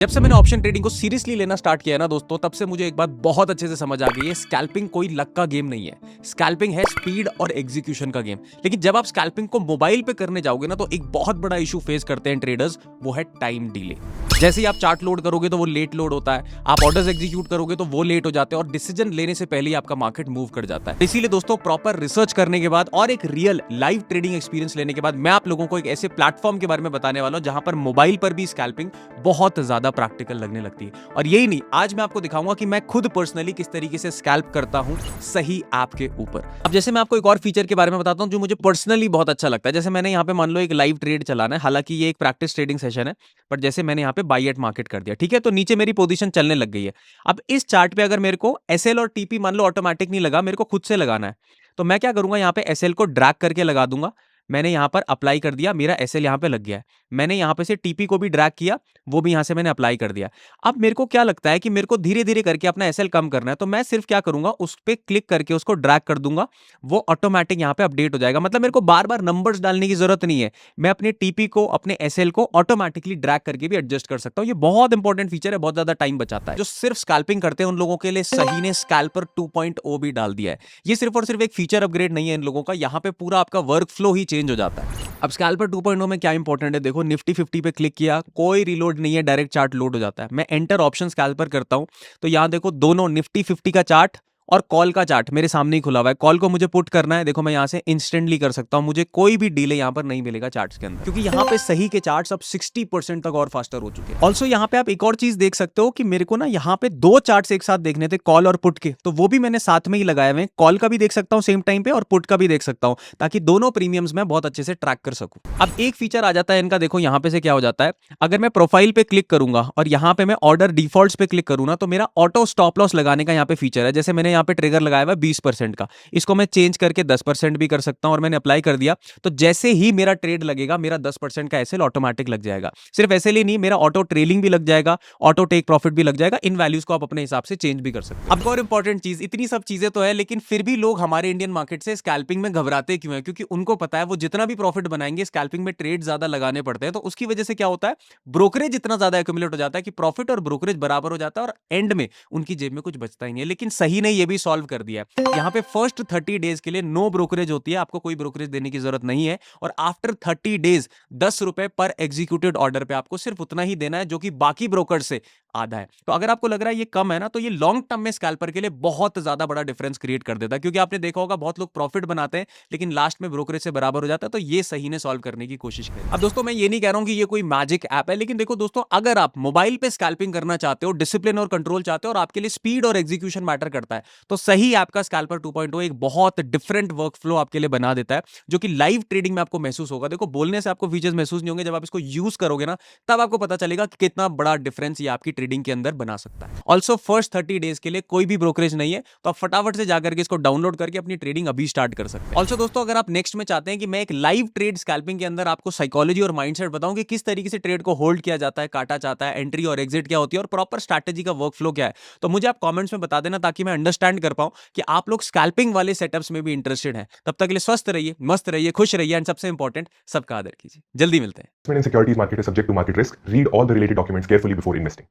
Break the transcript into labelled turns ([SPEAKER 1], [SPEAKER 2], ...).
[SPEAKER 1] जब से मैंने ऑप्शन ट्रेडिंग को सीरियसली लेना स्टार्ट किया है ना दोस्तों, तब से मुझे एक बात बहुत अच्छे से समझ आ गई है। स्कैल्पिंग कोई लक का गेम नहीं है। स्कैल्पिंग है स्पीड और एग्जीक्यूशन का गेम। लेकिन जब आप स्कैल्पिंग को मोबाइल पे करने जाओगे ना, तो एक बहुत बड़ा इशू फेस करते हैं ट्रेडर्स, वो है टाइम डिले। जैसे ही आप चार्ट लोड करोगे तो वो लेट लोड होता है, आप ऑर्डर्स एग्जीक्यूट करोगे तो वो लेट हो जाते हैं और डिसीजन लेने से पहले ही आपका मार्केट मूव कर जाता है। इसीलिए दोस्तों, प्रॉपर रिसर्च करने के बाद और एक रियल लाइव ट्रेडिंग एक्सपीरियंस लेने के बाद मैं आप लोगों को एक ऐसे प्लेटफॉर्म के बारे में बताने वाला हूं जहां पर मोबाइल पर भी स्कैल्पिंग बहुत ज्यादा प्रैक्टिकल लगने लगती है। और यही नहीं, आज मैं आपको दिखाऊंगा कि मैं खुद पर्सनली किस तरीके से स्कैल्प करता हूं सही ऐप के ऊपर। अब जैसे मैं आपको एक और फीचर के बारे में बताता हूं जो मुझे पर्सनली बहुत अच्छा लगता है। जैसे मैंने यहाँ पे मान लो एक लाइव ट्रेड चलाना है, हालांकि ये एक प्रैक्टिस ट्रेडिंग सेशन है, बट जैसे मैंने यहाँ पे बाई एट मार्केट कर दिया, ठीक है, तो नीचे मेरी पोजीशन चलने लग गई है। अब इस चार्ट पे अगर मेरे को एसएल और टीपी मान लो ऑटोमेटिक नहीं लगा, मेरे को खुद से लगाना है, तो मैं क्या करूंगा, यहाँ पे एसएल को ड्रैग करके लगा दूंगा। मैंने यहां पर अप्लाई कर दिया, मेरा एसएल यहां पे लग गया है। मैंने यहां पे से टीपी को भी ड्रैग किया, वो भी यहां से मैंने अप्लाई कर दिया। अब मेरे को क्या लगता है कि मेरे को धीरे धीरे करके अपना एसएल कम करना है, तो मैं सिर्फ क्या करूंगा, उस पर क्लिक करके उसको ड्रैग कर दूंगा, वो ऑटोमेटिक यहां पे अपडेट हो जाएगा। मतलब मेरे को बार बार नंबर्स डालने की जरूरत नहीं है, मैं अपने टीपी को, अपने एसएल को ऑटोमेटिकली ड्रैग करके भी एडजस्ट कर सकता हूं। ये बहुत इंपॉर्टेंट फीचर है, बहुत ज्यादा टाइम बचाता है। जो सिर्फ स्कैल्पिंग करते हैं उन लोगों के लिए सही ने स्कैल्पर 2.0 भी डाल दिया है। ये सिर्फ और सिर्फ एक फीचर अपग्रेड नहीं है इन लोगों का, यहाँ पे पूरा आपका वर्क फ्लो ही चेंज हो जाता है। अब स्कैल्पर 2.0 में क्या इंपॉर्टेंट है, देखो निफ्टी 50 पे क्लिक किया, कोई रीलोड नहीं है, डायरेक्ट चार्ट लोड हो जाता है। मैं एंटर ऑप्शन स्कैल्पर करता हूं, तो यहां देखो दोनों निफ्टी 50 का चार्ट और कॉल का चार्ट मेरे सामने ही खुला हुआ है। कॉल को मुझे पुट करना है, देखो मैं यहां से इंस्टेंटली कर सकता हूं, मुझे कोई भी डिले यहां पर नहीं मिलेगा चार्ट्स के अंदर, क्योंकि यहां पे सही के चार्ट्स अब 60% तक और फास्टर हो चुके हैं। ऑल्सो यहां पे आप एक और चीज देख सकते हो कि मेरे को ना यहां पे दो चार्ट्स एक साथ देखने थे, कॉल और पुट के, तो वो भी मैंने साथ में ही लगाए हुए हैं। कॉल का भी देख सकता हूं सेम टाइम पे और पुट का भी देख सकता हूं, ताकि दोनों प्रीमियम्स में बहुत अच्छे से ट्रैक कर सकूं। अब एक फीचर आ जाता है इनका, देखो यहां पे से क्या हो जाता है, अगर मैं प्रोफाइल पे क्लिक करूंगा और यहां पे मैं ऑर्डर डिफॉल्ट्स पे क्लिक करूं ना, तो मेरा ऑटो स्टॉप लॉस लगाने का यहां पे फीचर है। जैसे मैंने यहां पे ट्रिगर लगाया हुआ 20% का, इसको मैं चेंज करके 10% भी कर सकता हूं, और मैंने अप्लाई कर दिया, तो जैसे ही मेरा ट्रेड लगेगा, मेरा 10% का एसएल ऑटोमेटिक लग जाएगा। सिर्फ एसएल ही नहीं, मेरा ऑटो ट्रेलिंग भी लग जाएगा, ऑटो टेक प्रॉफिट भी लग जाएगा। इन वैल्यूज को आप अपने हिसाब से चेंज भी कर सकते हैं। अब और इंपॉर्टेंट चीज, इतनी सब चीजें तो है, लेकिन फिर भी लोग हमारे इंडियन मार्केट से स्कैल्पिंग में घबराते क्यों है? क्योंकि उनको पता है वो जितना भी प्रॉफिट बनाएंगे, स्कैल्पिंग में ट्रेड ज्यादा लगाने पड़ते हैं, तो उसकी वजह से क्या होता है, ब्रोकरेज इतना ज्यादा एक्यूमुलेट हो जाता है कि प्रॉफिट और ब्रोकरेज बराबर हो जाता है, और एंड में उनकी जेब में कुछ बचता ही नहीं है। लेकिन सही ने ये भी सॉल्व कर दिया है, यहाँ पे फर्स्ट 30 डेज के लिए नो ब्रोकरेज होती है, आपको कोई ब्रोकरेज देने की जरूरत नहीं है, और आफ्टर 30 डेज 10 रुपए पर एग्जीक्यूटेड ऑर्डर पे आपको सिर्फ उतना ही देना है जो कि बाकी ब्रोकर से आधा है। तो अगर आपको लग रहा है ये कम है ना, तो ये लॉन्ग टर्म में स्कैल्पर के लिए बहुत ज्यादा बड़ा डिफरेंस क्रिएट कर देता है, क्योंकि आपने देखा होगा बहुत लोग प्रॉफिट बनाते हैं लेकिन लास्ट में ब्रोकरेज से बराबर हो जाता है। तो ये सही ने सॉल्व करने की कोशिश करें। अब दोस्तों, मैं ये नहीं कह रहा हूं कि ये कोई मैजिक ऐप है, लेकिन देखो दोस्तों, अगर आप मोबाइल पे स्कैल्पिंग करना चाहते हो, डिसिप्लिन और कंट्रोल चाहते हो, और आपके लिए स्पीड और एग्जीक्यूशन मैटर करता है, तो सही ऐप का स्कैल्पर 2.0 एक बहुत डिफरेंट वर्क फ्लो आपके लिए बना देता है, जो कि लाइव ट्रेडिंग में आपको महसूस होगा। देखो, बोलने से आपको फीचर्स महसूस नहीं होंगे, जब आप इसको यूज करोगे ना, तब आपको पता चलेगा कि कितना बड़ा डिफरेंस ये आपकी ट्रेडिंग के अंदर बना सकता है। ऑल्सो फर्स्ट 30 डेज के लिए कोई भी ब्रोकरेज नहीं है, तो आप फटाफट से जाकर के इसको डाउनलोड करके अपनी ट्रेडिंग अभी स्टार्ट कर सकते हैं। ऑल्सो दोस्तों, अगर आप नेक्स्ट में चाहते हैं कि मैं एक लाइव ट्रेड स्कैल्पिंग के अंदर आपको साइकोलॉजी और माइंडसेट बताऊं कि किस तरीके से ट्रेड को होल्ड किया जाता है, काटा जाता है, एंट्री और एग्जिट क्या होती है, और प्रॉपर स्ट्रैटेजी का वर्क फ्लो क्या है, तो मुझे आप कमेंट्स में बता देना, ताकि मैं अंडरस्टैंड कर पाऊं कि आप लोग स्कैल्पिंग वाले सेटअप्स में भी इंटरेस्टेड हैं। तब तक के लिए स्वस्थ रहिए, मस्त रहिए, खुश रहिए, एंड सबसे इंपॉर्टेंट, सबका आदर कीजिए। जल्दी मिलते हैं।
[SPEAKER 2] Investment in securities market is subject to market risk. Read all the related documents carefully before investing.